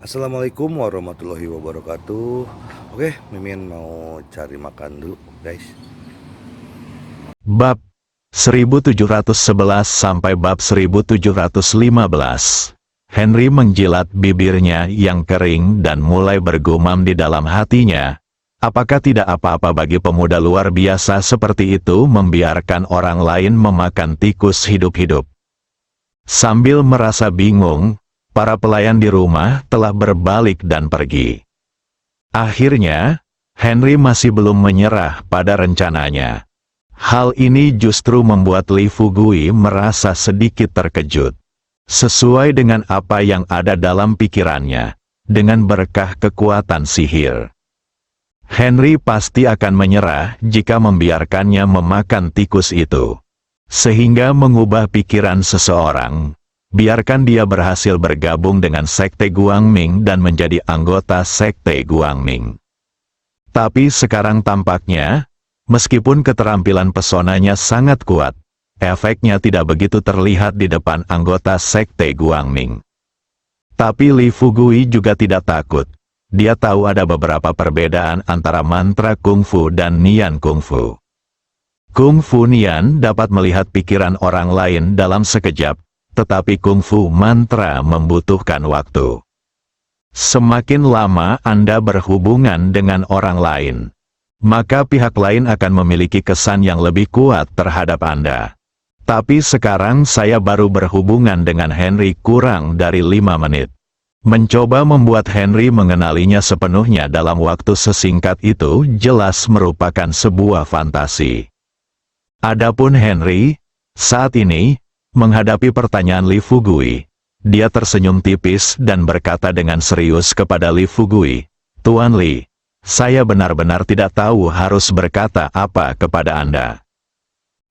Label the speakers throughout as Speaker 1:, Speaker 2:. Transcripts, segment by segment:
Speaker 1: Assalamualaikum warahmatullahi wabarakatuh. Oke, Mimin mau cari makan dulu, guys.
Speaker 2: Bab 1711 sampai bab 1715. Henry menjilat bibirnya yang kering dan mulai bergumam di dalam hatinya. Apakah tidak apa-apa bagi pemuda luar biasa seperti itu membiarkan orang lain memakan tikus hidup-hidup? Sambil merasa bingung, para pelayan di rumah telah berbalik dan pergi. Akhirnya, Henry masih belum menyerah pada rencananya. Hal ini justru membuat Li Fugui merasa sedikit terkejut. Sesuai dengan apa yang ada dalam pikirannya, dengan berkah kekuatan sihir, Henry pasti akan menyerah jika membiarkannya memakan tikus itu. Sehingga mengubah pikiran seseorang, biarkan dia berhasil bergabung dengan Sekte Guangming dan menjadi anggota Sekte Guangming. Tapi sekarang tampaknya, meskipun keterampilan pesonanya sangat kuat, efeknya tidak begitu terlihat di depan anggota Sekte Guangming. Tapi Li Fugui juga tidak takut. Dia tahu ada beberapa perbedaan antara mantra kungfu dan nian kungfu. Kungfu nian dapat melihat pikiran orang lain dalam sekejap, tetapi kungfu mantra membutuhkan waktu. Semakin lama Anda berhubungan dengan orang lain, maka pihak lain akan memiliki kesan yang lebih kuat terhadap Anda. Tapi sekarang saya baru berhubungan dengan Henry kurang dari 5 menit. Mencoba membuat Henry mengenalinya sepenuhnya dalam waktu sesingkat itu jelas merupakan sebuah fantasi. Adapun Henry, saat ini, menghadapi pertanyaan Li Fugui, dia tersenyum tipis dan berkata dengan serius kepada Li Fugui, "Tuan Li, saya benar-benar tidak tahu harus berkata apa kepada Anda.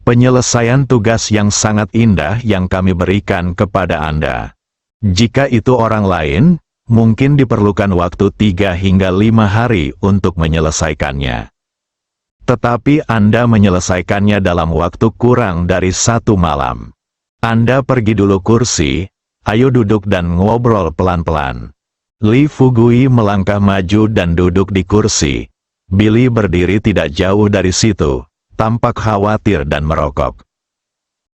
Speaker 2: Penyelesaian tugas yang sangat indah yang kami berikan kepada Anda. Jika itu orang lain, mungkin diperlukan waktu 3 hingga 5 hari untuk menyelesaikannya. Tetapi Anda menyelesaikannya dalam waktu kurang dari 1 malam. Anda pergi dulu kursi, ayo duduk dan ngobrol pelan-pelan." Li Fugui melangkah maju dan duduk di kursi. Billy berdiri tidak jauh dari situ, tampak khawatir dan merokok.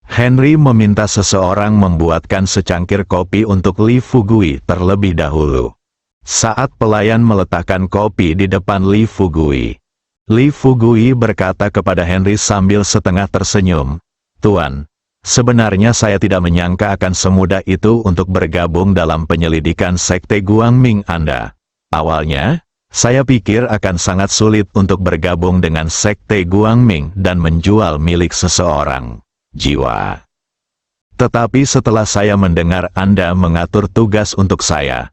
Speaker 2: Henry meminta seseorang membuatkan secangkir kopi untuk Li Fugui terlebih dahulu. Saat pelayan meletakkan kopi di depan Li Fugui, Li Fugui berkata kepada Henry sambil setengah tersenyum, "Tuan, sebenarnya saya tidak menyangka akan semudah itu untuk bergabung dalam penyelidikan Sekte Guangming Anda. Awalnya, saya pikir akan sangat sulit untuk bergabung dengan Sekte Guangming dan menjual milik seseorang jiwa. Tetapi setelah saya mendengar Anda mengatur tugas untuk saya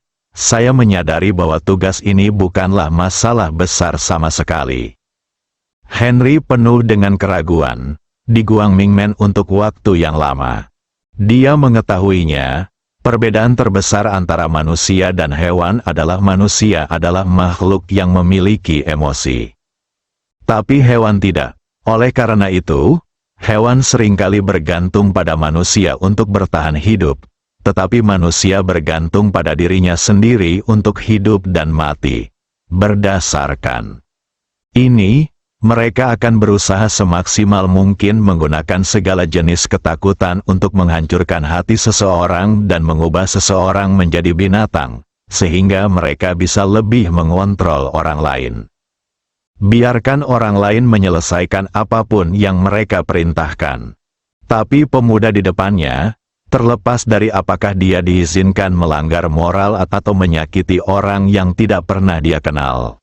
Speaker 2: menyadari bahwa tugas ini bukanlah masalah besar sama sekali." Henry penuh dengan keraguan. Di Guangming Men untuk waktu yang lama. Dia mengetahuinya, perbedaan terbesar antara manusia dan hewan adalah manusia adalah makhluk yang memiliki emosi. Tapi hewan tidak. Oleh karena itu, hewan seringkali bergantung pada manusia untuk bertahan hidup, tetapi manusia bergantung pada dirinya sendiri untuk hidup dan mati. Berdasarkan ini, mereka akan berusaha semaksimal mungkin menggunakan segala jenis ketakutan untuk menghancurkan hati seseorang dan mengubah seseorang menjadi binatang, sehingga mereka bisa lebih mengontrol orang lain. Biarkan orang lain menyelesaikan apapun yang mereka perintahkan. Tapi pemuda di depannya, terlepas dari apakah dia diizinkan melanggar moral atau menyakiti orang yang tidak pernah dia kenal,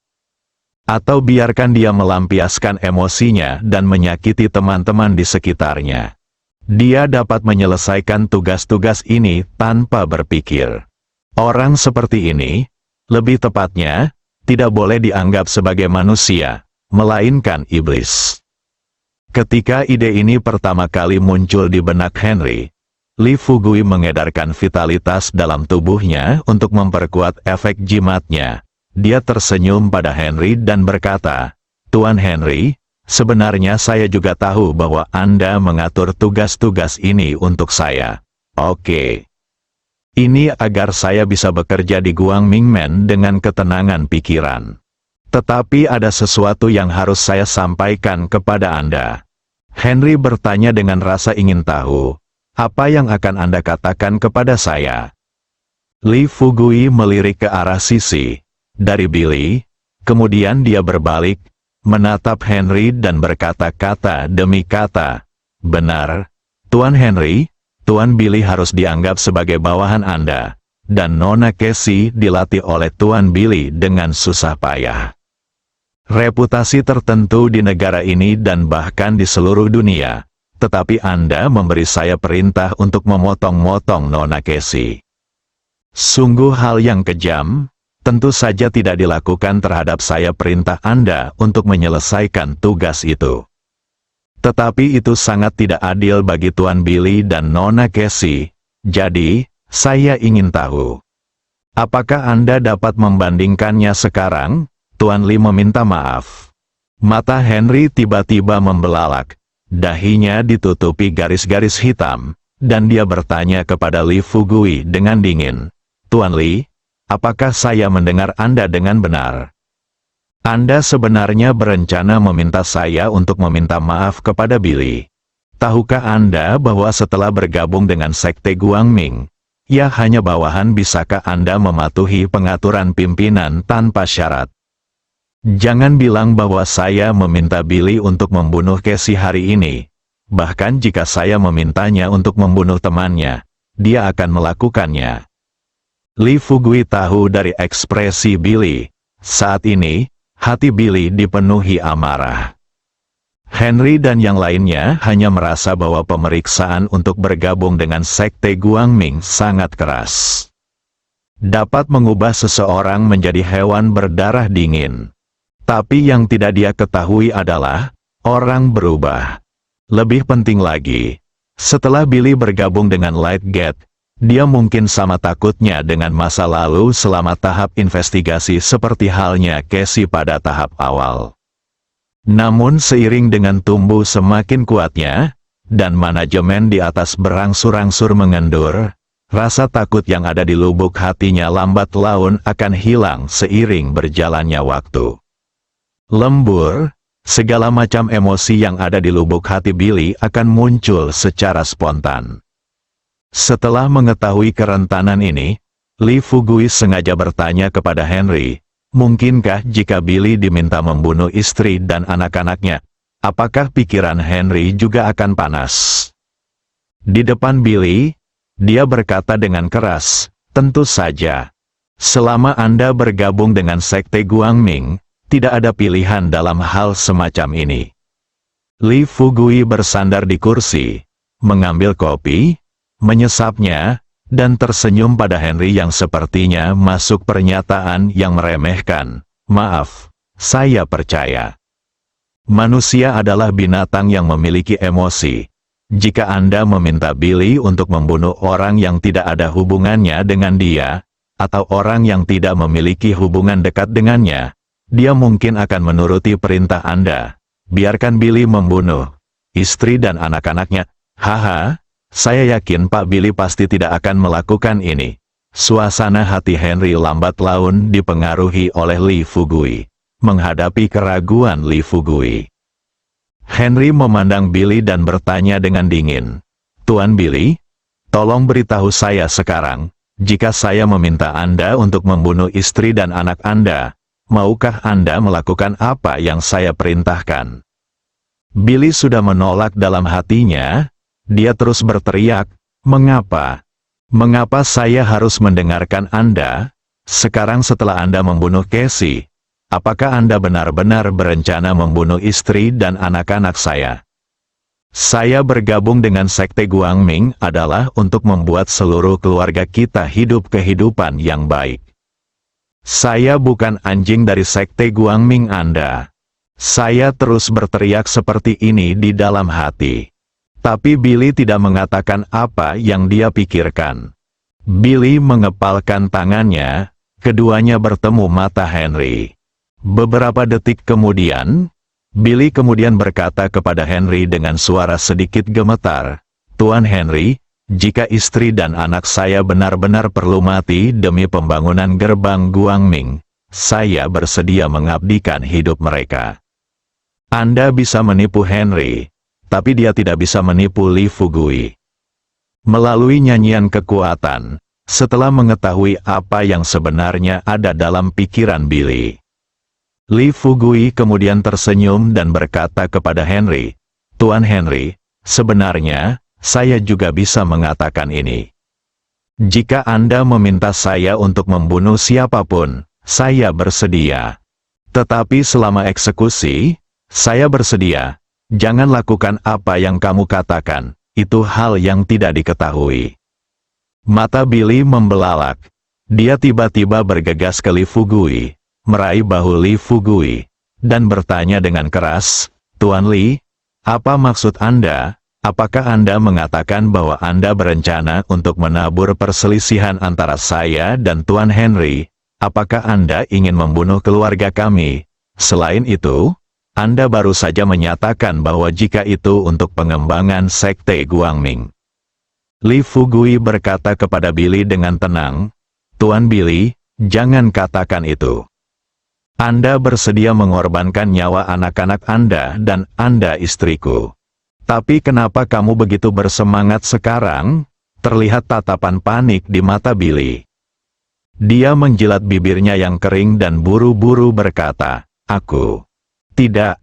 Speaker 2: atau biarkan dia melampiaskan emosinya dan menyakiti teman-teman di sekitarnya, dia dapat menyelesaikan tugas-tugas ini tanpa berpikir. Orang seperti ini, lebih tepatnya, tidak boleh dianggap sebagai manusia, melainkan iblis. Ketika ide ini pertama kali muncul di benak Henry, Li Fugui mengedarkan vitalitas dalam tubuhnya untuk memperkuat efek jimatnya. Dia tersenyum pada Henry dan berkata, "Tuan Henry, sebenarnya saya juga tahu bahwa Anda mengatur tugas-tugas ini untuk saya. Oke. Ini agar saya bisa bekerja di Guangmingmen dengan ketenangan pikiran. Tetapi ada sesuatu yang harus saya sampaikan kepada Anda. Henry bertanya dengan rasa ingin tahu. Apa yang akan Anda katakan kepada saya? Li Fugui melirik ke arah sisi dari Billy, kemudian dia berbalik, menatap Henry dan berkata-kata demi kata, "Benar, Tuan Henry, Tuan Billy harus dianggap sebagai bawahan Anda, dan Nona Casey dilatih oleh Tuan Billy dengan susah payah. Reputasi tertentu di negara ini dan bahkan di seluruh dunia, tetapi Anda memberi saya perintah untuk memotong-motong Nona Casey. Sungguh hal yang kejam, tentu saja tidak dilakukan terhadap saya perintah Anda untuk menyelesaikan tugas itu. Tetapi itu sangat tidak adil bagi Tuan Billy dan Nona Casey, jadi, saya ingin tahu. Apakah Anda dapat membandingkannya sekarang?" Tuan Li meminta maaf. Mata Henry tiba-tiba membelalak, dahinya ditutupi garis-garis hitam, dan dia bertanya kepada Li Fugui dengan dingin, "Tuan Li, apakah saya mendengar Anda dengan benar? Anda sebenarnya berencana meminta saya untuk meminta maaf kepada Billy. Tahukah Anda bahwa setelah bergabung dengan Sekte Guangming, ya hanya bawahan, bisakah Anda mematuhi pengaturan pimpinan tanpa syarat? Jangan bilang bahwa saya meminta Billy untuk membunuh Casey hari ini. Bahkan jika saya memintanya untuk membunuh temannya, dia akan melakukannya." Li Fugui tahu dari ekspresi Billy. Saat ini, hati Billy dipenuhi amarah. Henry dan yang lainnya hanya merasa bahwa pemeriksaan untuk bergabung dengan Sekte Guangming sangat keras. Dapat mengubah seseorang menjadi hewan berdarah dingin. Tapi yang tidak dia ketahui adalah, orang berubah. Lebih penting lagi, setelah Billy bergabung dengan Lightgate, dia mungkin sama takutnya dengan masa lalu selama tahap investigasi seperti halnya Casey pada tahap awal. Namun seiring dengan tumbuh semakin kuatnya, dan manajemen di atas berangsur-angsur mengendur, rasa takut yang ada di lubuk hatinya lambat laun akan hilang seiring berjalannya waktu. Lembur, segala macam emosi yang ada di lubuk hati Billy akan muncul secara spontan. Setelah mengetahui kerentanan ini, Li Fugui sengaja bertanya kepada Henry, mungkinkah jika Billy diminta membunuh istri dan anak-anaknya, apakah pikiran Henry juga akan panas? Di depan Billy, dia berkata dengan keras, "Tentu saja. Selama Anda bergabung dengan Sekte Guangming, tidak ada pilihan dalam hal semacam ini." Li Fugui bersandar di kursi, mengambil kopi, menyesapnya, dan tersenyum pada Henry yang sepertinya masuk pernyataan yang meremehkan. "Maaf, saya percaya. Manusia adalah binatang yang memiliki emosi. Jika Anda meminta Billy untuk membunuh orang yang tidak ada hubungannya dengan dia, atau orang yang tidak memiliki hubungan dekat dengannya, dia mungkin akan menuruti perintah Anda. Biarkan Billy membunuh istri dan anak-anaknya." "Haha. Saya yakin Pak Billy pasti tidak akan melakukan ini." Suasana hati Henry lambat laun dipengaruhi oleh Li Fugui. Menghadapi keraguan Li Fugui, Henry memandang Billy dan bertanya dengan dingin, "Tuan Billy, tolong beritahu saya sekarang, jika saya meminta Anda untuk membunuh istri dan anak Anda, maukah Anda melakukan apa yang saya perintahkan?" Billy sudah menolak dalam hatinya. Dia terus berteriak, "Mengapa? Mengapa saya harus mendengarkan Anda? Sekarang setelah Anda membunuh Casey, apakah Anda benar-benar berencana membunuh istri dan anak-anak saya? Saya bergabung dengan Sekte Guangming adalah untuk membuat seluruh keluarga kita hidup kehidupan yang baik. Saya bukan anjing dari Sekte Guangming Anda." Saya terus berteriak seperti ini di dalam hati. Tapi Billy tidak mengatakan apa yang dia pikirkan. Billy mengepalkan tangannya, keduanya bertemu mata Henry. Beberapa detik kemudian, Billy kemudian berkata kepada Henry dengan suara sedikit gemetar, "Tuan Henry, jika istri dan anak saya benar-benar perlu mati demi pembangunan gerbang Guangming, saya bersedia mengabdikan hidup mereka. Anda bisa menipu Henry, tapi dia tidak bisa menipu Li Fugui. Melalui nyanyian kekuatan, setelah mengetahui apa yang sebenarnya ada dalam pikiran Billy, Li Fugui kemudian tersenyum dan berkata kepada Henry, "Tuan Henry, sebenarnya, saya juga bisa mengatakan ini. Jika Anda meminta saya untuk membunuh siapapun, saya bersedia. Tetapi selama eksekusi, saya bersedia. Jangan lakukan apa yang kamu katakan, itu hal yang tidak diketahui." Mata Billy membelalak. Dia tiba-tiba bergegas ke Li Fugui, meraih bahu Li Fugui, dan bertanya dengan keras, "Tuan Li, apa maksud Anda? Apakah Anda mengatakan bahwa Anda berencana untuk menabur perselisihan antara saya dan Tuan Henry? Apakah Anda ingin membunuh keluarga kami? Selain itu, Anda baru saja menyatakan bahwa jika itu untuk pengembangan sekte Guangming." Li Fugui berkata kepada Billy dengan tenang, "Tuan Billy, jangan katakan itu. Anda bersedia mengorbankan nyawa anak-anak Anda dan Anda istriku. Tapi kenapa kamu begitu bersemangat sekarang?" Terlihat tatapan panik di mata Billy. Dia menjilat bibirnya yang kering dan buru-buru berkata, Tidak,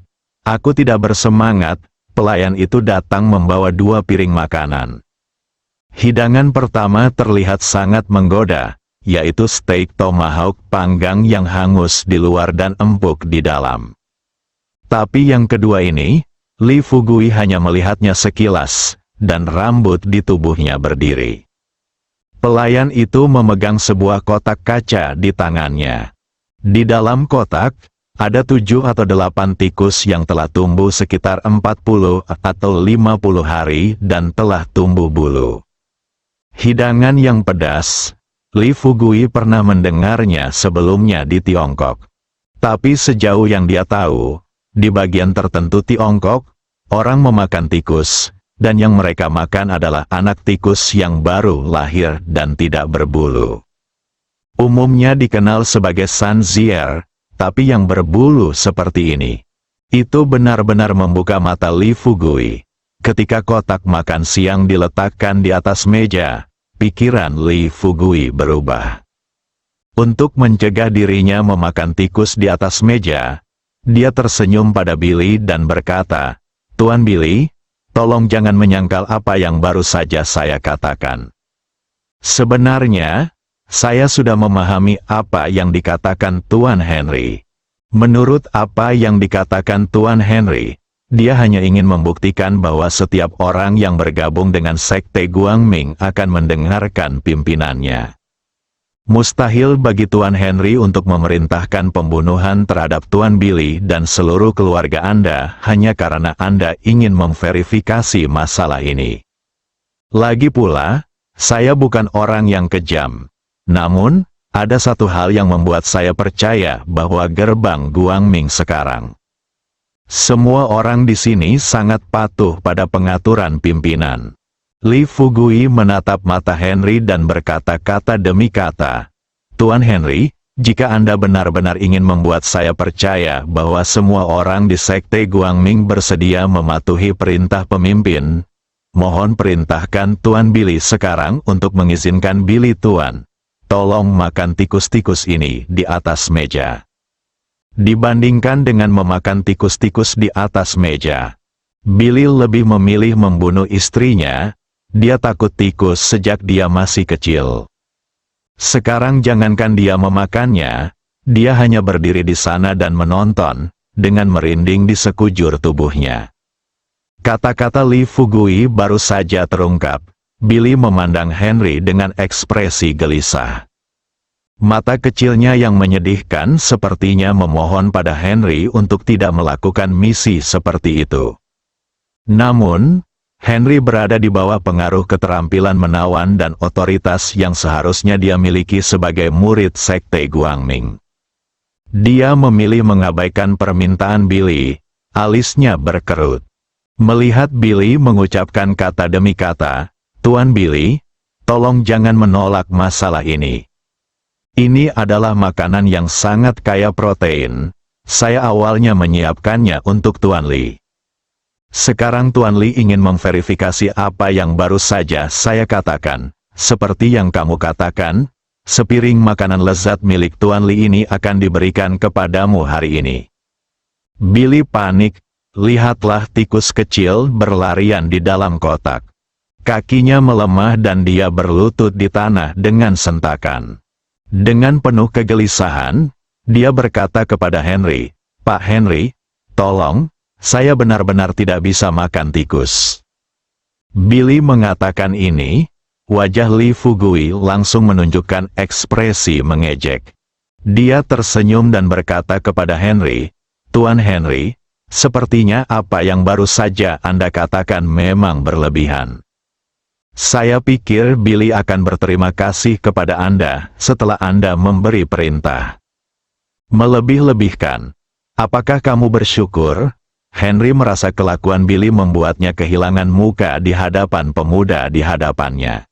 Speaker 2: aku tidak bersemangat." Pelayan itu datang membawa 2 piring makanan. Hidangan pertama terlihat sangat menggoda, yaitu steak tomahawk panggang yang hangus di luar dan empuk di dalam. Tapi yang kedua ini, Li Fugui hanya melihatnya sekilas, dan rambut di tubuhnya berdiri. Pelayan itu memegang sebuah kotak kaca di tangannya. Di dalam kotak, ada 7 atau 8 tikus yang telah tumbuh sekitar 40 atau 50 hari dan telah tumbuh bulu. Hidangan yang pedas, Li Fugui pernah mendengarnya sebelumnya di Tiongkok. Tapi sejauh yang dia tahu, di bagian tertentu Tiongkok, orang memakan tikus, dan yang mereka makan adalah anak tikus yang baru lahir dan tidak berbulu. Umumnya dikenal sebagai sanzier, tapi yang berbulu seperti ini. Itu benar-benar membuka mata Li Fugui. Ketika kotak makan siang diletakkan di atas meja, pikiran Li Fugui berubah. Untuk mencegah dirinya memakan tikus di atas meja, dia tersenyum pada Billy dan berkata, "Tuan Billy, tolong jangan menyangkal apa yang baru saja saya katakan. Sebenarnya, saya sudah memahami apa yang dikatakan Tuan Henry. Menurut apa yang dikatakan Tuan Henry, dia hanya ingin membuktikan bahwa setiap orang yang bergabung dengan sekte Guangming akan mendengarkan pimpinannya. Mustahil bagi Tuan Henry untuk memerintahkan pembunuhan terhadap Tuan Billy dan seluruh keluarga Anda hanya karena Anda ingin memverifikasi masalah ini. Lagi pula, saya bukan orang yang kejam. Namun, ada satu hal yang membuat saya percaya bahwa gerbang Guangming sekarang. Semua orang di sini sangat patuh pada pengaturan pimpinan." Li Fugui menatap mata Henry dan berkata kata demi kata, "Tuan Henry, jika Anda benar-benar ingin membuat saya percaya bahwa semua orang di sekte Guangming bersedia mematuhi perintah pemimpin, mohon perintahkan Tuan Billy sekarang untuk mengizinkan Billy Tuan. Tolong makan tikus-tikus ini di atas meja." Dibandingkan dengan memakan tikus-tikus di atas meja, Billy lebih memilih membunuh istrinya. Dia takut tikus sejak dia masih kecil. Sekarang jangankan dia memakannya, dia hanya berdiri di sana dan menonton, dengan merinding di sekujur tubuhnya. Kata-kata Li Fugui baru saja terungkap, Billy memandang Henry dengan ekspresi gelisah. Mata kecilnya yang menyedihkan sepertinya memohon pada Henry untuk tidak melakukan misi seperti itu. Namun, Henry berada di bawah pengaruh keterampilan menawan dan otoritas yang seharusnya dia miliki sebagai murid sekte Guangming. Dia memilih mengabaikan permintaan Billy, alisnya berkerut. Melihat Billy mengucapkan kata demi kata, Tuan Billy, tolong jangan menolak masalah ini. Ini adalah makanan yang sangat kaya protein. Saya awalnya menyiapkannya untuk Tuan Lee. Sekarang Tuan Lee ingin memverifikasi apa yang baru saja saya katakan. Seperti yang kamu katakan, sepiring makanan lezat milik Tuan Lee ini akan diberikan kepadamu hari ini. Billy panik, lihatlah tikus kecil berlarian di dalam kotak. Kakinya melemah dan dia berlutut di tanah dengan sentakan. Dengan penuh kegelisahan, dia berkata kepada Henry, "Pak Henry, tolong, saya benar-benar tidak bisa makan tikus." Billy mengatakan ini, wajah Lee Fugui langsung menunjukkan ekspresi mengejek. Dia tersenyum dan berkata kepada Henry, "Tuan Henry, sepertinya apa yang baru saja Anda katakan memang berlebihan. Saya pikir Billy akan berterima kasih kepada Anda setelah Anda memberi perintah. Melebih-lebihkan. Apakah kamu bersyukur?" Henry merasa kelakuan Billy membuatnya kehilangan muka di hadapan pemuda di hadapannya.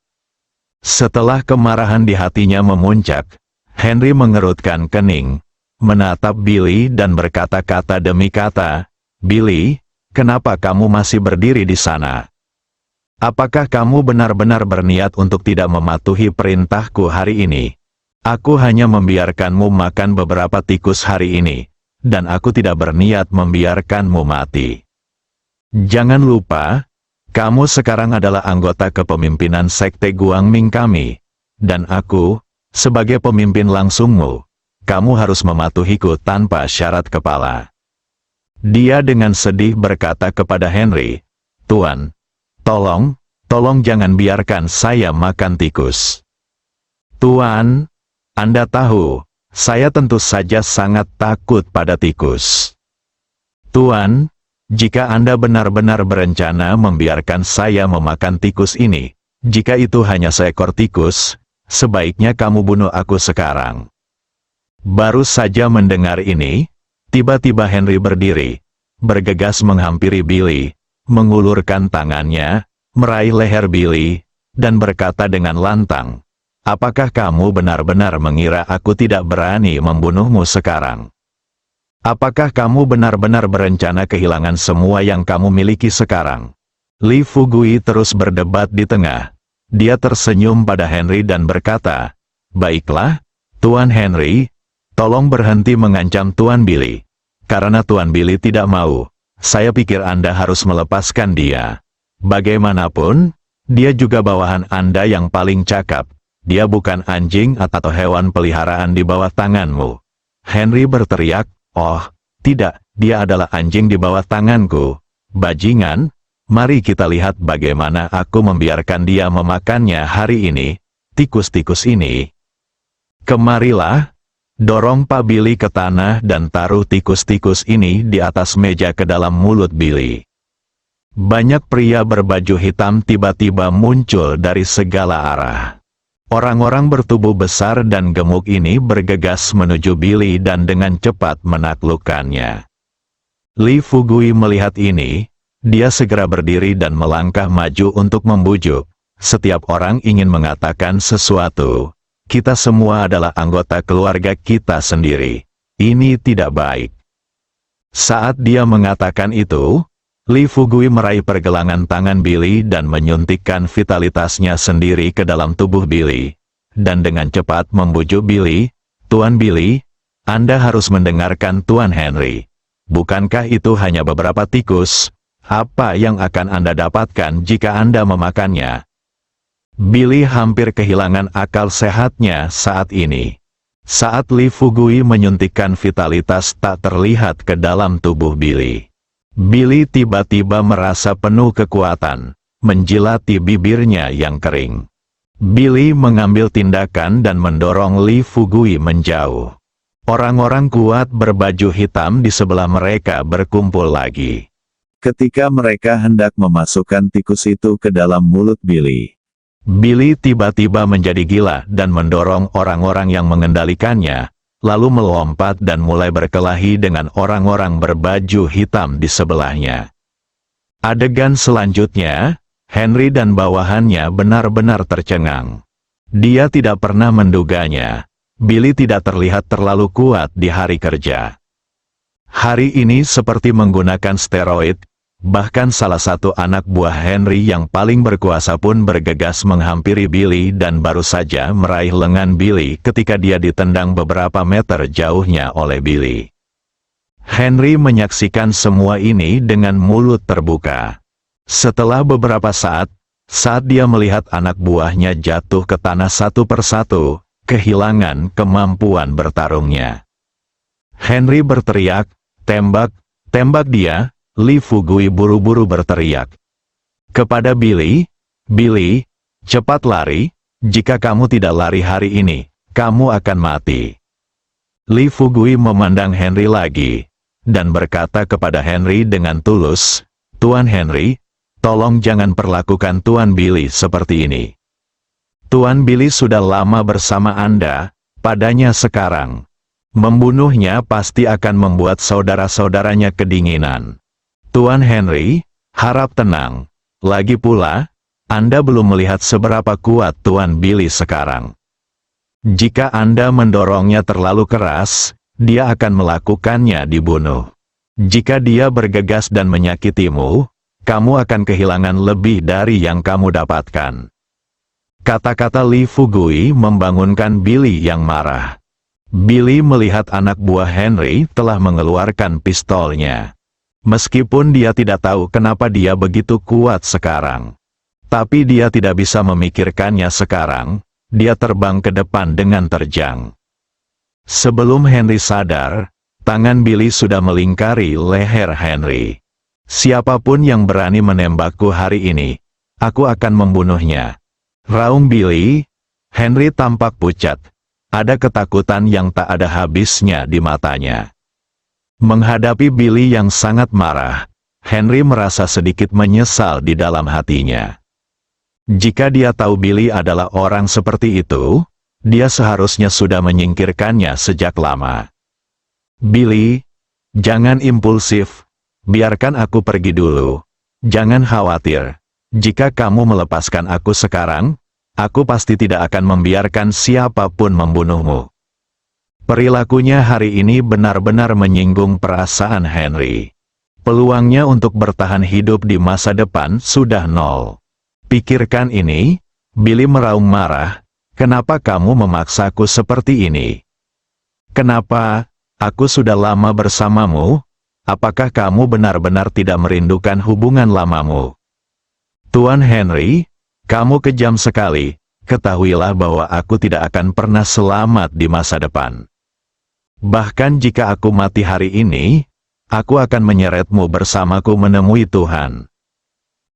Speaker 2: Setelah kemarahan di hatinya memuncak, Henry mengerutkan kening, menatap Billy dan berkata-kata demi kata, "Billy, kenapa kamu masih berdiri di sana? Apakah kamu benar-benar berniat untuk tidak mematuhi perintahku hari ini? Aku hanya membiarkanmu makan beberapa tikus hari ini, dan aku tidak berniat membiarkanmu mati. Jangan lupa, kamu sekarang adalah anggota kepemimpinan Sekte Guangming kami, dan aku, sebagai pemimpin langsungmu, kamu harus mematuhiku tanpa syarat kepala." Dia dengan sedih berkata kepada Henry, "Tuan, tolong jangan biarkan saya makan tikus." "Tuan, Anda tahu, saya tentu saja sangat takut pada tikus. Tuan, jika Anda benar-benar berencana membiarkan saya memakan tikus ini, jika itu hanya seekor tikus, sebaiknya kamu bunuh aku sekarang." Baru saja mendengar ini, tiba-tiba Henry berdiri, bergegas menghampiri Billy, mengulurkan tangannya, meraih leher Billy, dan berkata dengan lantang, "Apakah kamu benar-benar mengira aku tidak berani membunuhmu sekarang? Apakah kamu benar-benar berencana kehilangan semua yang kamu miliki sekarang?" Lee Fugui terus berdebat di tengah. Dia tersenyum pada Henry dan berkata, "Baiklah, Tuan Henry, tolong berhenti mengancam Tuan Billy. Karena Tuan Billy tidak mau, saya pikir Anda harus melepaskan dia. Bagaimanapun, dia juga bawahan Anda yang paling cakap. Dia bukan anjing atau hewan peliharaan di bawah tanganmu." Henry berteriak, "Oh, tidak, dia adalah anjing di bawah tanganku. Bajingan, mari kita lihat bagaimana aku membiarkan dia memakannya hari ini, tikus-tikus ini. Kemarilah, dorong Pak Billy ke tanah dan taruh tikus-tikus ini di atas meja ke dalam mulut Billy." Banyak pria berbaju hitam tiba-tiba muncul dari segala arah. Orang-orang bertubuh besar dan gemuk ini bergegas menuju Billy dan dengan cepat menaklukkannya. Lee Fugui melihat ini, dia segera berdiri dan melangkah maju untuk membujuk. Setiap orang ingin mengatakan sesuatu. Kita semua adalah anggota keluarga kita sendiri. Ini tidak baik. Saat dia mengatakan itu, Lee Fugui meraih pergelangan tangan Billy dan menyuntikkan vitalitasnya sendiri ke dalam tubuh Billy. Dan dengan cepat membujuk Billy, "Tuan Billy, Anda harus mendengarkan Tuan Henry. Bukankah itu hanya beberapa tikus? Apa yang akan Anda dapatkan jika Anda memakannya?" Billy hampir kehilangan akal sehatnya saat ini. Saat Lee Fugui menyuntikkan vitalitas tak terlihat ke dalam tubuh Billy. Billy tiba-tiba merasa penuh kekuatan, menjilati bibirnya yang kering. Billy mengambil tindakan dan mendorong Lee Fugui menjauh. Orang-orang kuat berbaju hitam di sebelah mereka berkumpul lagi.
Speaker 3: Ketika mereka hendak memasukkan tikus itu ke dalam mulut Billy,
Speaker 2: Billy tiba-tiba menjadi gila dan mendorong orang-orang yang mengendalikannya, lalu melompat dan mulai berkelahi dengan orang-orang berbaju hitam di sebelahnya. Adegan selanjutnya, Henry dan bawahannya benar-benar tercengang. Dia tidak pernah menduganya. Billy tidak terlihat terlalu kuat di hari kerja. Hari ini seperti menggunakan steroid, bahkan salah satu anak buah Henry yang paling berkuasa pun bergegas menghampiri Billy dan baru saja meraih lengan Billy ketika dia ditendang beberapa meter jauhnya oleh Billy. Henry menyaksikan semua ini dengan mulut terbuka. Setelah beberapa saat dia melihat anak buahnya jatuh ke tanah satu persatu, kehilangan kemampuan bertarungnya. Henry berteriak, "Tembak, tembak dia!" Lee Fugui buru-buru berteriak kepada Billy, "Billy, cepat lari, jika kamu tidak lari hari ini, kamu akan mati." Lee Fugui memandang Henry lagi, dan berkata kepada Henry dengan tulus, "Tuan Henry, tolong jangan perlakukan Tuan Billy seperti ini. Tuan Billy sudah lama bersama Anda, padanya sekarang. Membunuhnya pasti akan membuat saudara-saudaranya kedinginan. Tuan Henry, harap tenang. Lagi pula, Anda belum melihat seberapa kuat Tuan Billy sekarang. Jika Anda mendorongnya terlalu keras, dia akan melakukannya dibunuh. Jika dia bergegas dan menyakitimu, kamu akan kehilangan lebih dari yang kamu dapatkan." Kata-kata Lee Fugui membangunkan Billy yang marah. Billy melihat anak buah Henry telah mengeluarkan pistolnya. Meskipun dia tidak tahu kenapa dia begitu kuat sekarang. Tapi dia tidak bisa memikirkannya sekarang, dia terbang ke depan dengan terjang. Sebelum Henry sadar, tangan Billy sudah melingkari leher Henry. "Siapapun yang berani menembakku hari ini, aku akan membunuhnya," raung Billy. Henry tampak pucat. Ada ketakutan yang tak ada habisnya di matanya. Menghadapi Billy yang sangat marah, Henry merasa sedikit menyesal di dalam hatinya. Jika dia tahu Billy adalah orang seperti itu, dia seharusnya sudah menyingkirkannya sejak lama. "Billy, jangan impulsif. Biarkan aku pergi dulu. Jangan khawatir. Jika kamu melepaskan aku sekarang, aku pasti tidak akan membiarkan siapapun membunuhmu." Perilakunya hari ini benar-benar menyinggung perasaan Henry. Peluangnya untuk bertahan hidup di masa depan sudah nol. "Pikirkan ini," Billy meraung marah, "kenapa kamu memaksaku seperti ini? Kenapa? Aku sudah lama bersamamu. Apakah kamu benar-benar tidak merindukan hubungan lamamu?" "Tuan Henry, kamu kejam sekali. Ketahuilah bahwa aku tidak akan pernah selamat di masa depan. Bahkan jika aku mati hari ini, aku akan menyeretmu bersamaku menemui Tuhan."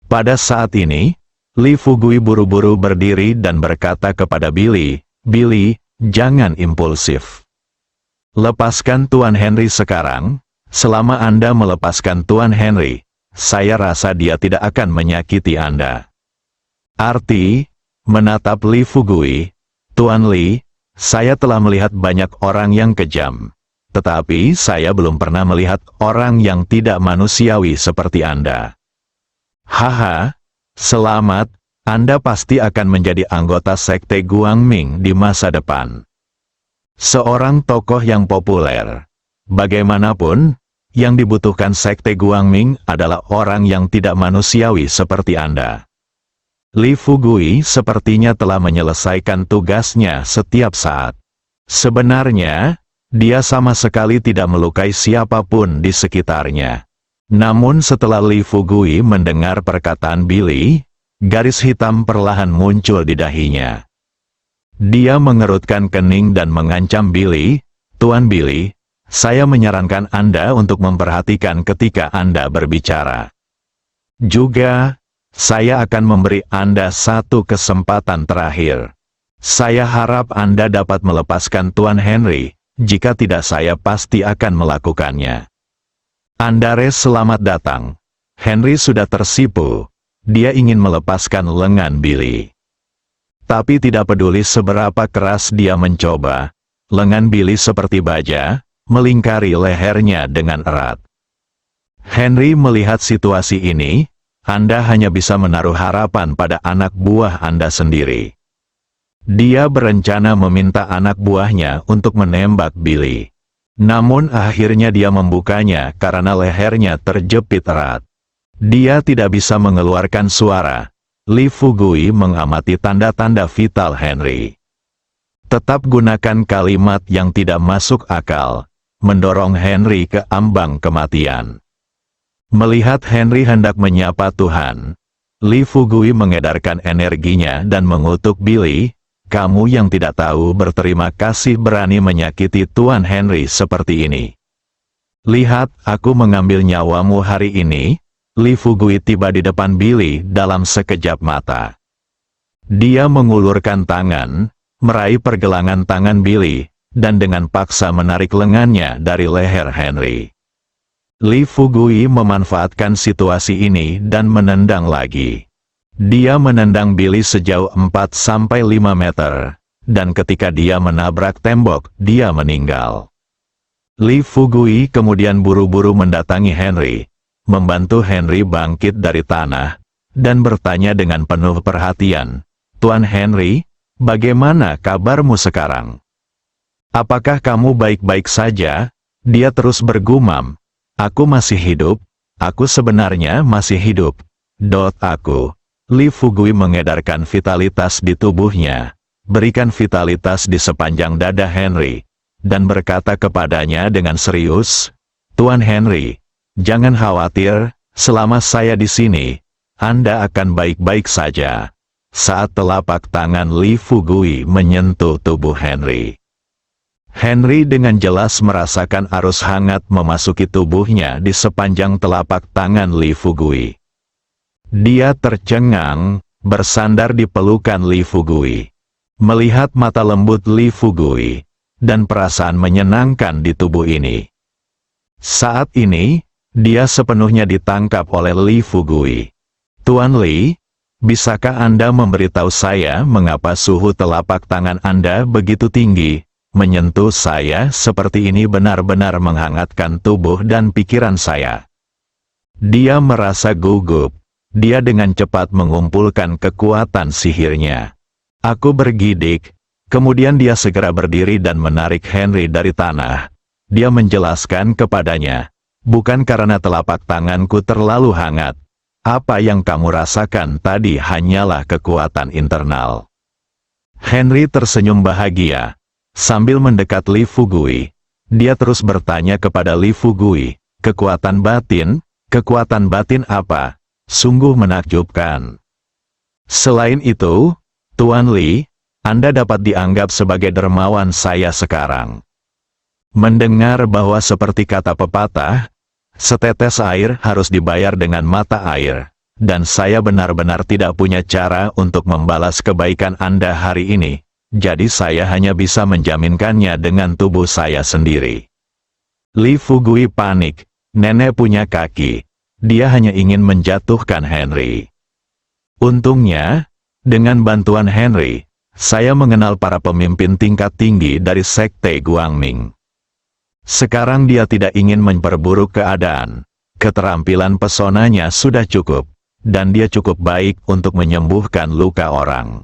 Speaker 2: Pada saat ini, Lee Fugui buru-buru berdiri dan berkata kepada Billy, "Billy, jangan impulsif. Lepaskan Tuan Henry sekarang. Selama Anda melepaskan Tuan Henry, saya rasa dia tidak akan menyakiti Anda." Arti, menatap Lee Fugui, "Tuan Lee, saya telah melihat banyak orang yang kejam. Tetapi saya belum pernah melihat orang yang tidak manusiawi seperti Anda. Haha, selamat, Anda pasti akan menjadi anggota sekte Guangming di masa depan. Seorang tokoh yang populer. Bagaimanapun, yang dibutuhkan sekte Guangming adalah orang yang tidak manusiawi seperti Anda." Lee Fugui sepertinya telah menyelesaikan tugasnya setiap saat. Sebenarnya, dia sama sekali tidak melukai siapapun di sekitarnya. Namun setelah Lee Fugui mendengar perkataan Billy, garis hitam perlahan muncul di dahinya. Dia mengerutkan kening dan mengancam Billy, "Tuan Billy, saya menyarankan Anda untuk memperhatikan ketika Anda berbicara. Juga, saya akan memberi Anda satu kesempatan terakhir. Saya harap Anda dapat melepaskan Tuan Henry, jika tidak saya pasti akan melakukannya." "Andares, selamat datang." Henry sudah tersipu. Dia ingin melepaskan lengan Billy. Tapi tidak peduli seberapa keras dia mencoba, lengan Billy seperti baja, melingkari lehernya dengan erat. Henry melihat situasi ini, Anda hanya bisa menaruh harapan pada anak buah Anda sendiri. Dia berencana meminta anak buahnya untuk menembak Billy. Namun akhirnya dia membukanya karena lehernya terjepit erat. Dia tidak bisa mengeluarkan suara. Lee Fugui mengamati tanda-tanda vital Henry. Tetap gunakan kalimat yang tidak masuk akal, mendorong Henry ke ambang kematian. Melihat Henry hendak menyapa Tuhan, Lee Fugui mengedarkan energinya dan mengutuk Billy. Kamu yang tidak tahu berterima kasih berani menyakiti Tuan Henry seperti ini. Lihat, aku mengambil nyawamu hari ini. Lee Fugui tiba di depan Billy dalam sekejap mata. Dia mengulurkan tangan, meraih pergelangan tangan Billy, dan dengan paksa menarik lengannya dari leher Henry. Lee Fugui memanfaatkan situasi ini dan menendang lagi. Dia menendang Billy sejauh 4-5 meter, dan ketika dia menabrak tembok, dia meninggal. Lee Fugui kemudian buru-buru mendatangi Henry, membantu Henry bangkit dari tanah, dan bertanya dengan penuh perhatian, "Tuan Henry, bagaimana kabarmu sekarang? Apakah kamu baik-baik saja?" Dia terus bergumam, "Aku masih hidup, aku sebenarnya masih hidup. Aku." Lee Fugui mengedarkan vitalitas di tubuhnya, berikan vitalitas di sepanjang dada Henry, dan berkata kepadanya dengan serius, "Tuan Henry, jangan khawatir, selama saya di sini, Anda akan baik-baik saja." Saat telapak tangan Lee Fugui menyentuh tubuh Henry, Henry dengan jelas merasakan arus hangat memasuki tubuhnya di sepanjang telapak tangan Lee Fugui. Dia tercengang, bersandar di pelukan Lee Fugui. Melihat mata lembut Lee Fugui, dan perasaan menyenangkan di tubuh ini. Saat ini, dia sepenuhnya ditangkap oleh Lee Fugui. "Tuan Lee, bisakah Anda memberitahu saya mengapa suhu telapak tangan Anda begitu tinggi? Menyentuh saya seperti ini benar-benar menghangatkan tubuh dan pikiran saya." Dia merasa gugup. Dia dengan cepat mengumpulkan kekuatan sihirnya. Aku bergidik. Kemudian dia segera berdiri dan menarik Henry dari tanah. Dia menjelaskan kepadanya, "Bukan karena telapak tanganku terlalu hangat. Apa yang kamu rasakan tadi hanyalah kekuatan internal." Henry tersenyum bahagia. Sambil mendekat Lee Fugui, dia terus bertanya kepada Lee Fugui, "Kekuatan batin? Kekuatan batin apa? Sungguh menakjubkan. Selain itu, Tuan Lee, Anda dapat dianggap sebagai dermawan saya sekarang." Mendengar bahwa seperti kata pepatah, setetes air harus dibayar dengan mata air, dan saya benar-benar tidak punya cara untuk membalas kebaikan Anda hari ini, jadi saya hanya bisa menjaminkannya dengan tubuh saya sendiri. Lee Fugui panik, nenek punya kaki. Dia hanya ingin menjatuhkan Henry. Untungnya, dengan bantuan Henry, saya mengenal para pemimpin tingkat tinggi dari Sekte Guangming. Sekarang dia tidak ingin memperburuk keadaan. Keterampilan pesonanya sudah cukup, dan dia cukup baik untuk menyembuhkan luka orang.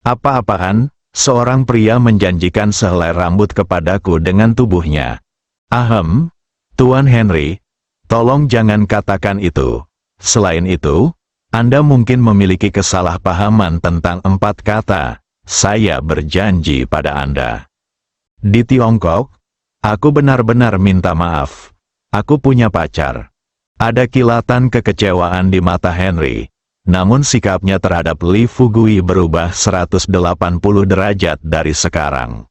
Speaker 2: "Apa-apaan?" Seorang pria menjanjikan sehelai rambut kepadaku dengan tubuhnya. "Ahem, Tuan Henry, tolong jangan katakan itu. Selain itu, Anda mungkin memiliki kesalahpahaman tentang 4 kata. Saya berjanji pada Anda." Di Tiongkok, aku benar-benar minta maaf. Aku punya pacar. Ada kilatan kekecewaan di mata Henry. Namun sikapnya terhadap Lee Fugui berubah 180 derajat dari sekarang.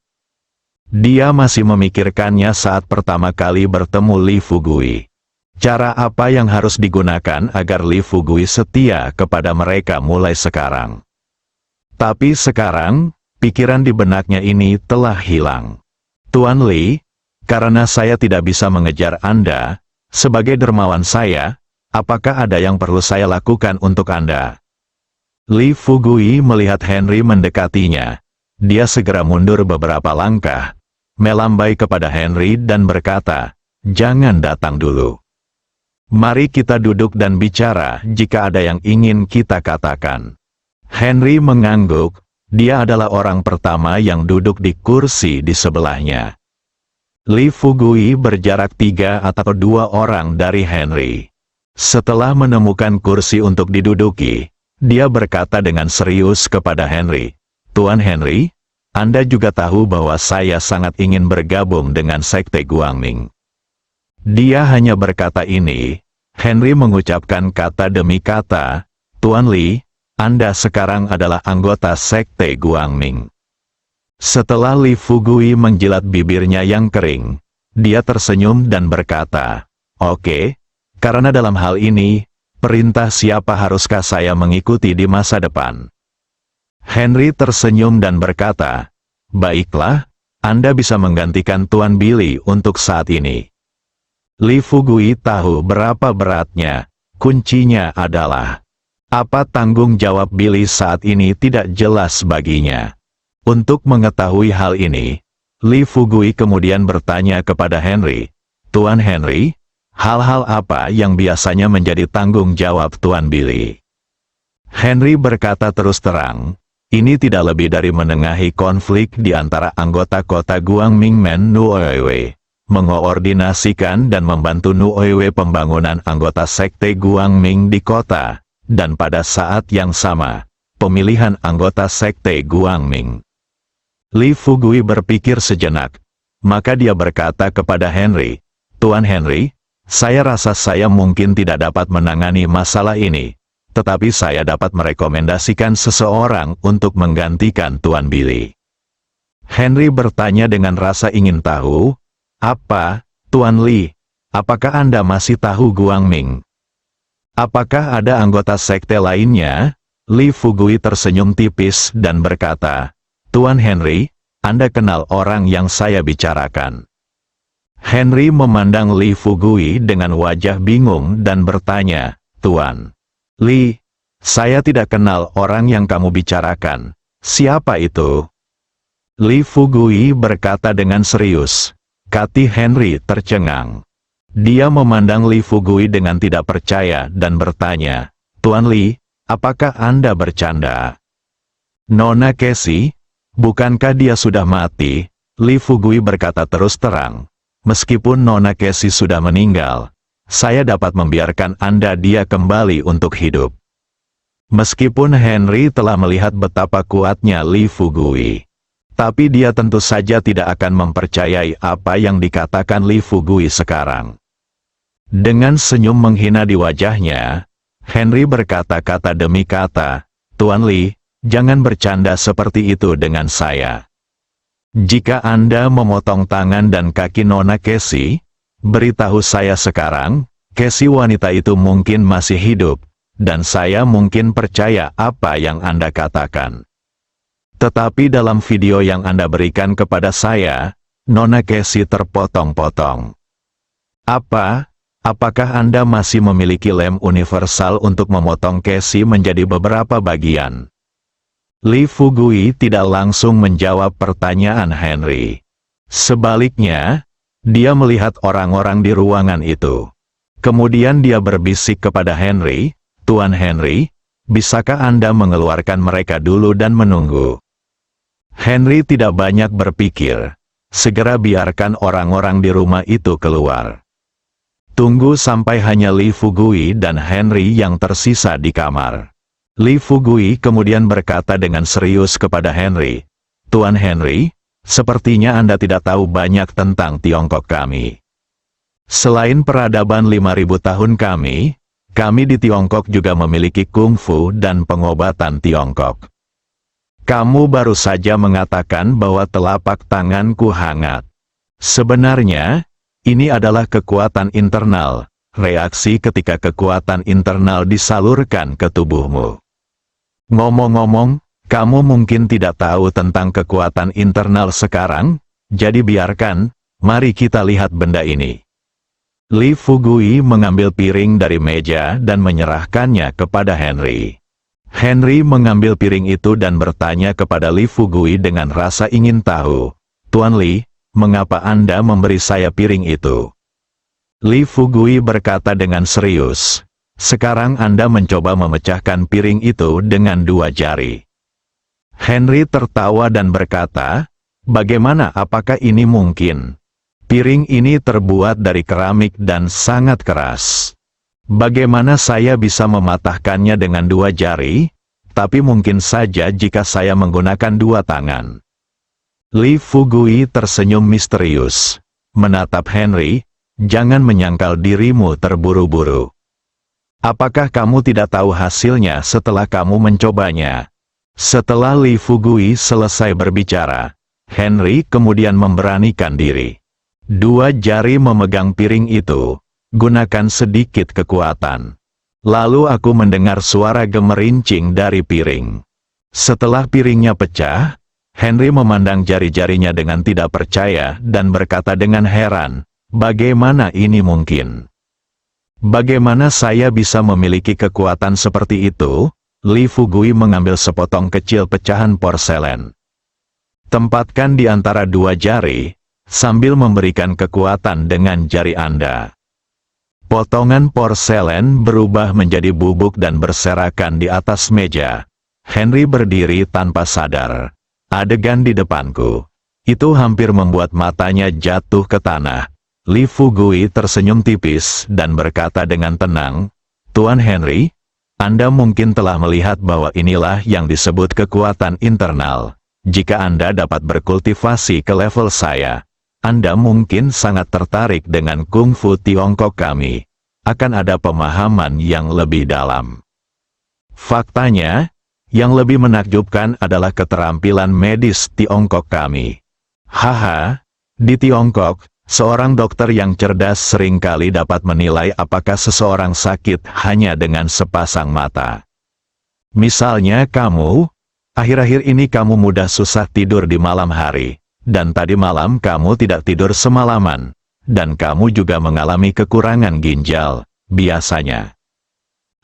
Speaker 2: Dia masih memikirkannya saat pertama kali bertemu Lee Fugui. Cara apa yang harus digunakan agar Lee Fugui setia kepada mereka mulai sekarang. Tapi sekarang, pikiran di benaknya ini telah hilang. "Tuan Lee, karena saya tidak bisa mengejar Anda, sebagai dermawan saya, apakah ada yang perlu saya lakukan untuk Anda?" Lee Fugui melihat Henry mendekatinya. Dia segera mundur beberapa langkah, melambai kepada Henry dan berkata, "Jangan datang dulu. Mari kita duduk dan bicara jika ada yang ingin kita katakan. Henry mengangguk, dia adalah orang pertama yang duduk di kursi di sebelahnya. Li Fugui berjarak 3 atau 2 orang dari Henry. Setelah menemukan kursi untuk diduduki, dia berkata dengan serius kepada Henry, "Tuan Henry, Anda juga tahu bahwa saya sangat ingin bergabung dengan Sekte Guangming." Dia hanya berkata ini, Henry mengucapkan kata demi kata, "Tuan Li, Anda sekarang adalah anggota Sekte Guangming." Setelah Li Fugui menjilat bibirnya yang kering, dia tersenyum dan berkata, "Oke, karena dalam hal ini, perintah siapa haruskah saya mengikuti di masa depan?" Henry tersenyum dan berkata, "Baiklah, Anda bisa menggantikan Tuan Billy untuk saat ini." Li Fugui tahu berapa beratnya, kuncinya adalah, apa tanggung jawab Billy saat ini tidak jelas baginya. Untuk mengetahui hal ini, Li Fugui kemudian bertanya kepada Henry, "Tuan Henry, hal-hal apa yang biasanya menjadi tanggung jawab Tuan Billy?" Henry berkata terus terang, ini tidak lebih dari menengahi konflik di antara anggota kota Guangming Men Nuoewe, mengoordinasikan dan membantu Nuoewe pembangunan anggota Sekte Guangming di kota, dan pada saat yang sama, pemilihan anggota Sekte Guangming. Li Fugui berpikir sejenak, maka dia berkata kepada Henry, "Tuan Henry, saya rasa saya mungkin tidak dapat menangani masalah ini, tetapi saya dapat merekomendasikan seseorang untuk menggantikan Tuan Billy." Henry bertanya dengan rasa ingin tahu, "Apa, Tuan Li, apakah Anda masih tahu Guangming? Apakah ada anggota sekte lainnya?" Li Fugui tersenyum tipis dan berkata, "Tuan Henry, Anda kenal orang yang saya bicarakan." Henry memandang Li Fugui dengan wajah bingung dan bertanya, "Tuan Li, saya tidak kenal orang yang kamu bicarakan. Siapa itu?" Li Fugui berkata dengan serius. Kati Henry tercengang. Dia memandang Li Fugui dengan tidak percaya dan bertanya, "Tuan Li, apakah Anda bercanda?" "Nona Casey, bukankah dia sudah mati?" Li Fugui berkata terus terang. "Meskipun Nona Casey sudah meninggal, saya dapat membiarkan dia kembali untuk hidup." Meskipun Henry telah melihat betapa kuatnya Li Fugui, tapi dia tentu saja tidak akan mempercayai apa yang dikatakan Li Fugui sekarang. Dengan senyum menghina di wajahnya, Henry berkata kata demi kata, "Tuan Li, jangan bercanda seperti itu dengan saya. Jika Anda memotong tangan dan kaki Nona Casey, beritahu saya sekarang, Casey wanita itu mungkin masih hidup, dan saya mungkin percaya apa yang Anda katakan. Tetapi dalam video yang Anda berikan kepada saya, Nona Casey terpotong-potong. Apakah Anda masih memiliki lem universal untuk memotong Casey menjadi beberapa bagian?" Li Fugui tidak langsung menjawab pertanyaan Henry. Sebaliknya, dia melihat orang-orang di ruangan itu. Kemudian dia berbisik kepada Henry, "Tuan Henry, bisakah Anda mengeluarkan mereka dulu dan menunggu?" Henry tidak banyak berpikir. Segera biarkan orang-orang di rumah itu keluar. Tunggu sampai hanya Li Fugui dan Henry yang tersisa di kamar. Li Fugui kemudian berkata dengan serius kepada Henry, "Tuan Henry, sepertinya Anda tidak tahu banyak tentang Tiongkok kami. Selain peradaban 5.000 tahun kami di Tiongkok juga memiliki kungfu dan pengobatan Tiongkok. Kamu baru saja mengatakan bahwa telapak tanganku hangat. Sebenarnya, ini adalah kekuatan internal, reaksi ketika kekuatan internal disalurkan ke tubuhmu. Ngomong-ngomong, kamu mungkin tidak tahu tentang kekuatan internal sekarang, jadi biarkan, mari kita lihat benda ini." Li Fugui mengambil piring dari meja dan menyerahkannya kepada Henry. Henry mengambil piring itu dan bertanya kepada Li Fugui dengan rasa ingin tahu, "Tuan Li, mengapa Anda memberi saya piring itu?" Li Fugui berkata dengan serius. Sekarang Anda mencoba memecahkan piring itu dengan 2 jari. Henry tertawa dan berkata, bagaimana, apakah ini mungkin? Piring ini terbuat dari keramik dan sangat keras. Bagaimana saya bisa mematahkannya dengan 2 jari? Tapi mungkin saja jika saya menggunakan 2 tangan. Li Fugui tersenyum misterius. Menatap Henry, jangan menyangkal dirimu terburu-buru. Apakah kamu tidak tahu hasilnya setelah kamu mencobanya? Setelah Li Fugui selesai berbicara, Henry kemudian memberanikan diri. 2 jari memegang piring itu, gunakan sedikit kekuatan. Lalu aku mendengar suara gemerincing dari piring. Setelah piringnya pecah, Henry memandang jari-jarinya dengan tidak percaya dan berkata dengan heran, bagaimana ini mungkin? Bagaimana saya bisa memiliki kekuatan seperti itu? Li Fugui mengambil sepotong kecil pecahan porselen. Tempatkan di antara 2 jari, sambil memberikan kekuatan dengan jari Anda. Potongan porselen berubah menjadi bubuk dan berserakan di atas meja. Henry berdiri tanpa sadar. Adegan di depanku. Itu hampir membuat matanya jatuh ke tanah. Li Fugui tersenyum tipis dan berkata dengan tenang, Tuan Henry, Anda mungkin telah melihat bahwa inilah yang disebut kekuatan internal. Jika Anda dapat berkultivasi ke level saya, Anda mungkin sangat tertarik dengan kungfu Tiongkok kami. Akan ada pemahaman yang lebih dalam. Faktanya, yang lebih menakjubkan adalah keterampilan medis Tiongkok kami. Haha, di Tiongkok, seorang dokter yang cerdas seringkali dapat menilai apakah seseorang sakit hanya dengan sepasang mata. Misalnya kamu, akhir-akhir ini kamu mudah susah tidur di malam hari, dan tadi malam kamu tidak tidur semalaman, dan kamu juga mengalami kekurangan ginjal, biasanya.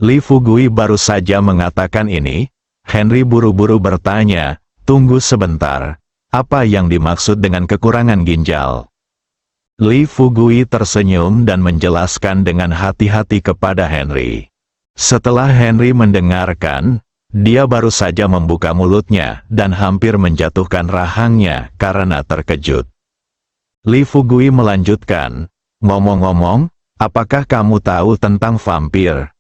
Speaker 2: Li Fugui baru saja mengatakan ini, Henry buru-buru bertanya, tunggu sebentar, apa yang dimaksud dengan kekurangan ginjal? Li Fugui tersenyum dan menjelaskan dengan hati-hati kepada Henry. Setelah Henry mendengarkan, dia baru saja membuka mulutnya dan hampir menjatuhkan rahangnya karena terkejut. Li Fugui melanjutkan, ngomong-ngomong, apakah kamu tahu tentang vampir?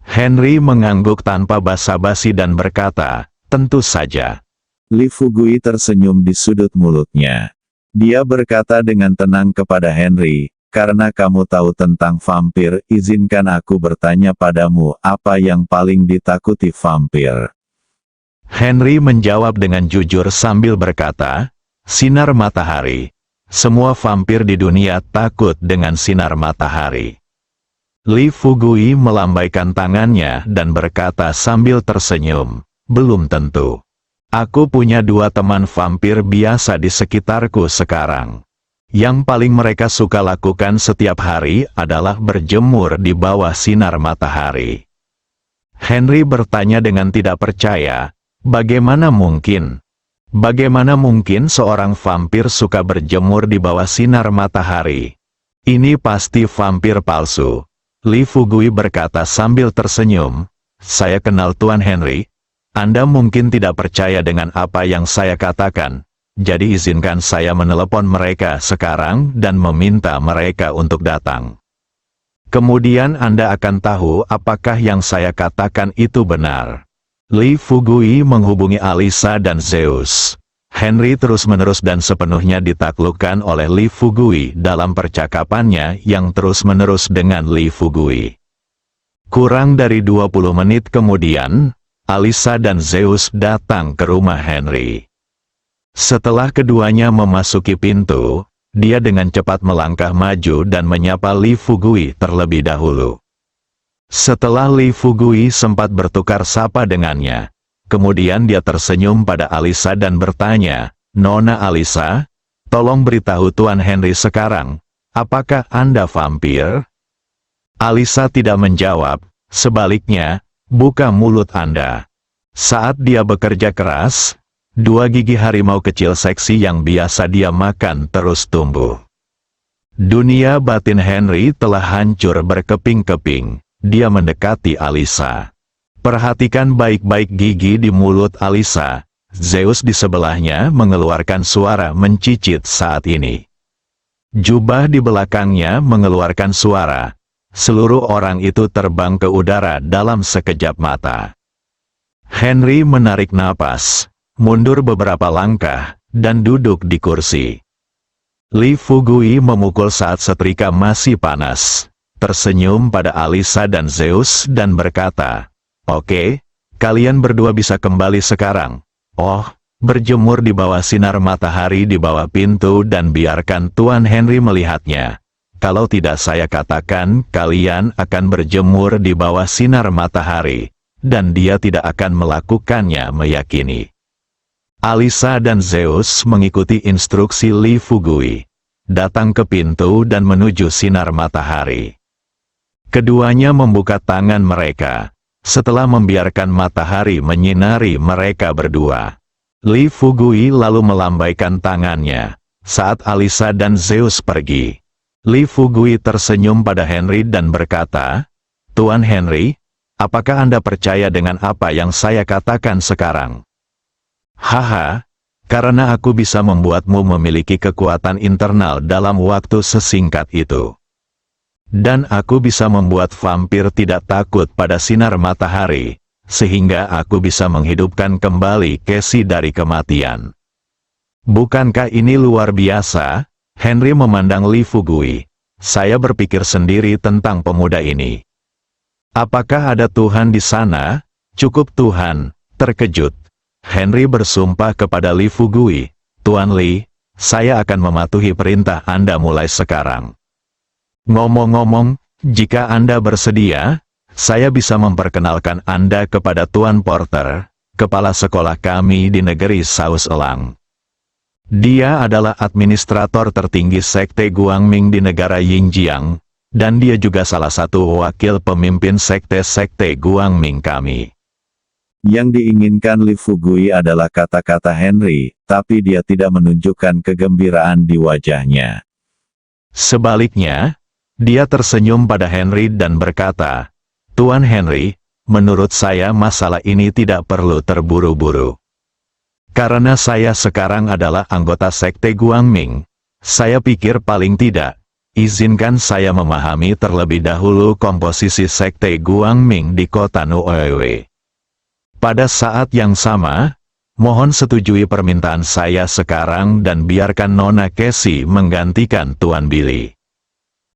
Speaker 2: Henry mengangguk tanpa basa-basi dan berkata, tentu saja.
Speaker 3: Li Fugui tersenyum di sudut mulutnya. Dia berkata dengan tenang kepada Henry, karena kamu tahu tentang vampir, izinkan aku bertanya padamu, apa yang paling ditakuti vampir?
Speaker 2: Henry menjawab dengan jujur sambil berkata, sinar matahari. Semua vampir di dunia takut dengan sinar matahari. Li Fugui melambaikan tangannya dan berkata sambil tersenyum, belum tentu. Aku punya 2 teman vampir biasa di sekitarku sekarang. Yang paling mereka suka lakukan setiap hari adalah berjemur di bawah sinar matahari. Henry bertanya dengan tidak percaya, bagaimana mungkin? Bagaimana mungkin seorang vampir suka berjemur di bawah sinar matahari? Ini pasti vampir palsu. Li Fugui berkata sambil tersenyum, saya kenal Tuan Henry. Anda mungkin tidak percaya dengan apa yang saya katakan, jadi izinkan saya menelepon mereka sekarang dan meminta mereka untuk datang. Kemudian Anda akan tahu apakah yang saya katakan itu benar. Li Fugui menghubungi Alisa dan Zeus. Henry terus-menerus dan sepenuhnya ditaklukkan oleh Li Fugui dalam percakapannya yang terus-menerus dengan Li Fugui. Kurang dari 20 menit kemudian, Alisa dan Zeus datang ke rumah Henry. Setelah keduanya memasuki pintu, dia dengan cepat melangkah maju dan menyapa Li Fugui terlebih dahulu. Setelah Li Fugui sempat bertukar sapa dengannya, kemudian dia tersenyum pada Alisa dan bertanya, Nona Alisa, tolong beritahu Tuan Henry sekarang, apakah Anda vampir? Alisa tidak menjawab, sebaliknya, buka mulut Anda. Saat dia bekerja keras, 2 gigi harimau kecil seksi yang biasa dia makan terus tumbuh. Dunia batin Henry telah hancur berkeping-keping. Dia mendekati Alisa. Perhatikan baik-baik gigi di mulut Alisa. Zeus di sebelahnya mengeluarkan suara mencicit saat ini. Jubah di belakangnya mengeluarkan suara. Seluruh orang itu terbang ke udara dalam sekejap mata. Henry menarik napas, mundur beberapa langkah, dan duduk di kursi. Li Fugui memukul saat setrika masih panas, tersenyum pada Alisa dan Zeus dan berkata, "Oke, kalian berdua bisa kembali sekarang. Oh, berjemur di bawah sinar matahari di bawah pintu dan biarkan Tuan Henry melihatnya. Kalau tidak saya katakan kalian akan berjemur di bawah sinar matahari, dan dia tidak akan melakukannya meyakini." Alisa dan Zeus mengikuti instruksi Li Fugui, datang ke pintu dan menuju sinar matahari. Keduanya membuka tangan mereka, setelah membiarkan matahari menyinari mereka berdua. Li Fugui lalu melambaikan tangannya, saat Alisa dan Zeus pergi. Li Fugui tersenyum pada Henry dan berkata, "Tuan Henry, apakah Anda percaya dengan apa yang saya katakan sekarang?" "Haha, karena aku bisa membuatmu memiliki kekuatan internal dalam waktu sesingkat itu. Dan aku bisa membuat vampir tidak takut pada sinar matahari, sehingga aku bisa menghidupkan kembali Cassie dari kematian." Bukankah ini luar biasa? Henry memandang Li Fugui. Saya berpikir sendiri tentang pemuda ini. Apakah ada Tuhan di sana? Cukup Tuhan, terkejut. Henry bersumpah kepada Li Fugui, "Tuan Li, saya akan mematuhi perintah Anda mulai sekarang. Ngomong-ngomong, jika Anda bersedia, saya bisa memperkenalkan Anda kepada Tuan Porter, kepala sekolah kami di negeri Saus Elang. Dia adalah administrator tertinggi Sekte Guangming di negara Yingjiang, dan dia juga salah satu wakil pemimpin sekte-sekte Guangming kami."
Speaker 3: Yang diinginkan Li Fugui adalah kata-kata Henry, tapi dia tidak menunjukkan kegembiraan di wajahnya.
Speaker 2: Sebaliknya, dia tersenyum pada Henry dan berkata, "Tuan Henry, menurut saya masalah ini tidak perlu terburu-buru. Karena saya sekarang adalah anggota Sekte Guangming, saya pikir paling tidak, izinkan saya memahami terlebih dahulu komposisi Sekte Guangming di kota Nuoewe. Pada saat yang sama, mohon setujui permintaan saya sekarang dan biarkan Nona Cassie menggantikan Tuan Billy.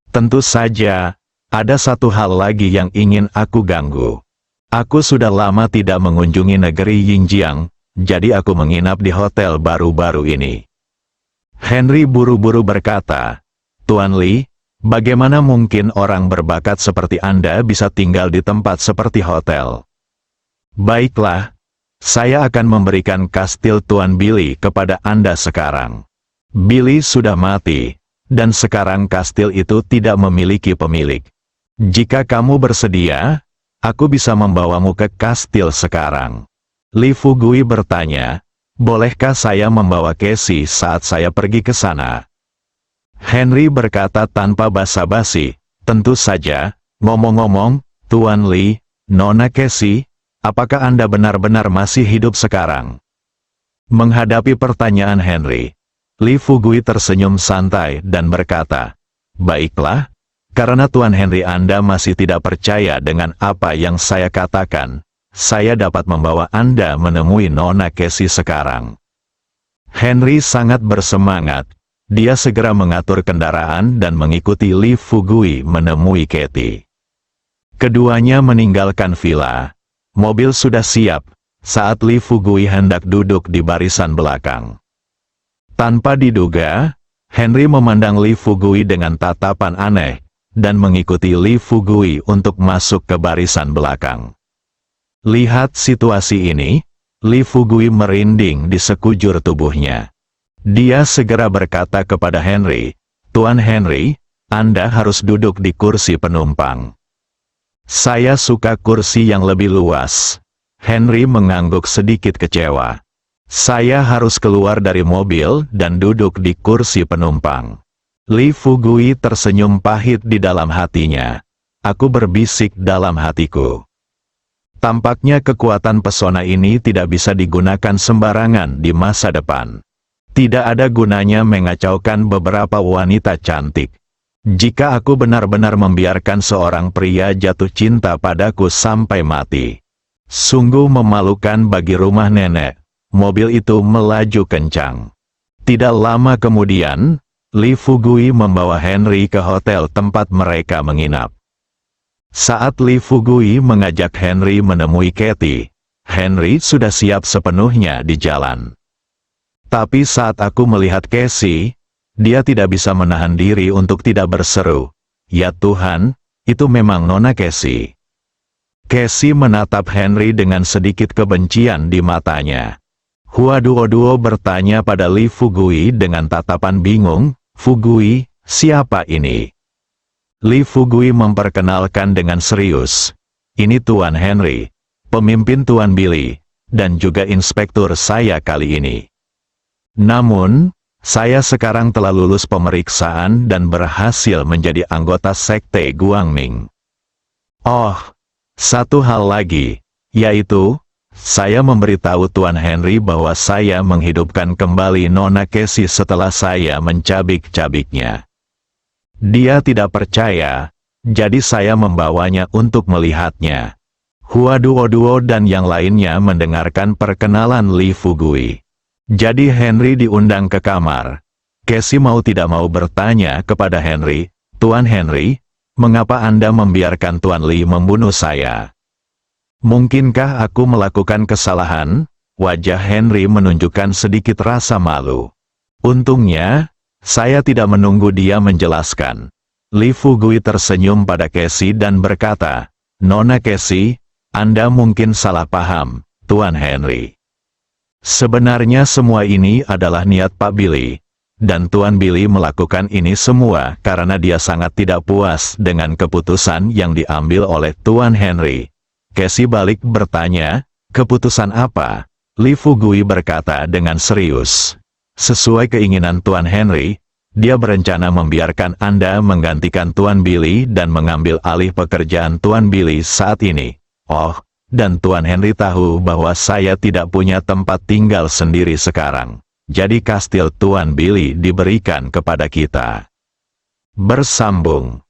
Speaker 2: Tentu saja, ada satu hal lagi yang ingin aku ganggu. Aku sudah lama tidak mengunjungi negeri Yingjiang, jadi aku menginap di hotel baru-baru ini." Henry buru-buru berkata, "Tuan Li, bagaimana mungkin orang berbakat seperti Anda bisa tinggal di tempat seperti hotel? Baiklah, saya akan memberikan kastil Tuan Billy kepada Anda sekarang. Billy sudah mati, dan sekarang kastil itu tidak memiliki pemilik. Jika kamu bersedia, aku bisa membawamu ke kastil sekarang." Li Fugui bertanya, "Bolehkah saya membawa Cassie saat saya pergi ke sana?" Henry berkata tanpa basa-basi, "Tentu saja. Ngomong-ngomong, Tuan Li, Nona Cassie, apakah Anda benar-benar masih hidup sekarang?" Menghadapi pertanyaan Henry, Li Fugui tersenyum santai dan berkata, "Baiklah, karena Tuan Henry Anda masih tidak percaya dengan apa yang saya katakan, saya dapat membawa Anda menemui Nona Cassie sekarang." Henry sangat bersemangat. Dia segera mengatur kendaraan dan mengikuti Li Fugui menemui Katie. Keduanya meninggalkan villa. Mobil sudah siap, saat Li Fugui hendak duduk di barisan belakang. Tanpa diduga, Henry memandang Li Fugui dengan tatapan aneh, dan mengikuti Li Fugui untuk masuk ke barisan belakang. Lihat situasi ini, Li Fugui merinding di sekujur tubuhnya. Dia segera berkata kepada Henry, "Tuan Henry, Anda harus duduk di kursi penumpang." "Saya suka kursi yang lebih luas." Henry mengangguk sedikit kecewa. "Saya harus keluar dari mobil dan duduk di kursi penumpang." Li Fugui tersenyum pahit di dalam hatinya. Aku berbisik dalam hatiku. Tampaknya kekuatan pesona ini tidak bisa digunakan sembarangan di masa depan. Tidak ada gunanya mengacaukan beberapa wanita cantik. Jika aku benar-benar membiarkan seorang pria jatuh cinta padaku sampai mati. Sungguh memalukan bagi rumah nenek. Mobil itu melaju kencang. Tidak lama kemudian, Li Fugui membawa Henry ke hotel tempat mereka menginap. Saat Li Fugui mengajak Henry menemui Katie, Henry sudah siap sepenuhnya di jalan. Tapi saat aku melihat Casey, dia tidak bisa menahan diri untuk tidak berseru, "Ya Tuhan, itu memang Nona Casey." Casey menatap Henry dengan sedikit kebencian di matanya. Huaduo bertanya pada Li Fugui dengan tatapan bingung, "Fugui, siapa ini?" Li Fugui memperkenalkan dengan serius, "Ini Tuan Henry, pemimpin Tuan Billy, dan juga inspektur saya kali ini. Namun, saya sekarang telah lulus pemeriksaan dan berhasil menjadi anggota sekte Guangming. Oh, satu hal lagi, yaitu, saya memberitahu Tuan Henry bahwa saya menghidupkan kembali Nona Casey setelah saya mencabik-cabiknya. Dia tidak percaya, jadi saya membawanya untuk melihatnya." Huaduo dan yang lainnya mendengarkan perkenalan Li Fugui. Jadi Henry diundang ke kamar. Casey mau tidak mau bertanya kepada Henry, "Tuan Henry, mengapa Anda membiarkan Tuan Li membunuh saya? Mungkinkah aku melakukan kesalahan?" Wajah Henry menunjukkan sedikit rasa malu. Untungnya, saya tidak menunggu dia menjelaskan. Li Fugui tersenyum pada Casey dan berkata, "Nona Casey, Anda mungkin salah paham, Tuan Henry. Sebenarnya semua ini adalah niat Pak Billy, dan Tuan Billy melakukan ini semua karena dia sangat tidak puas dengan keputusan yang diambil oleh Tuan Henry." Casey balik bertanya, "Keputusan apa?" Li Fugui berkata dengan serius, "Sesuai keinginan Tuan Henry, dia berencana membiarkan Anda menggantikan Tuan Billy dan mengambil alih pekerjaan Tuan Billy saat ini. Oh, dan Tuan Henry tahu bahwa saya tidak punya tempat tinggal sendiri sekarang. Jadi kastil Tuan Billy diberikan kepada kita." Bersambung.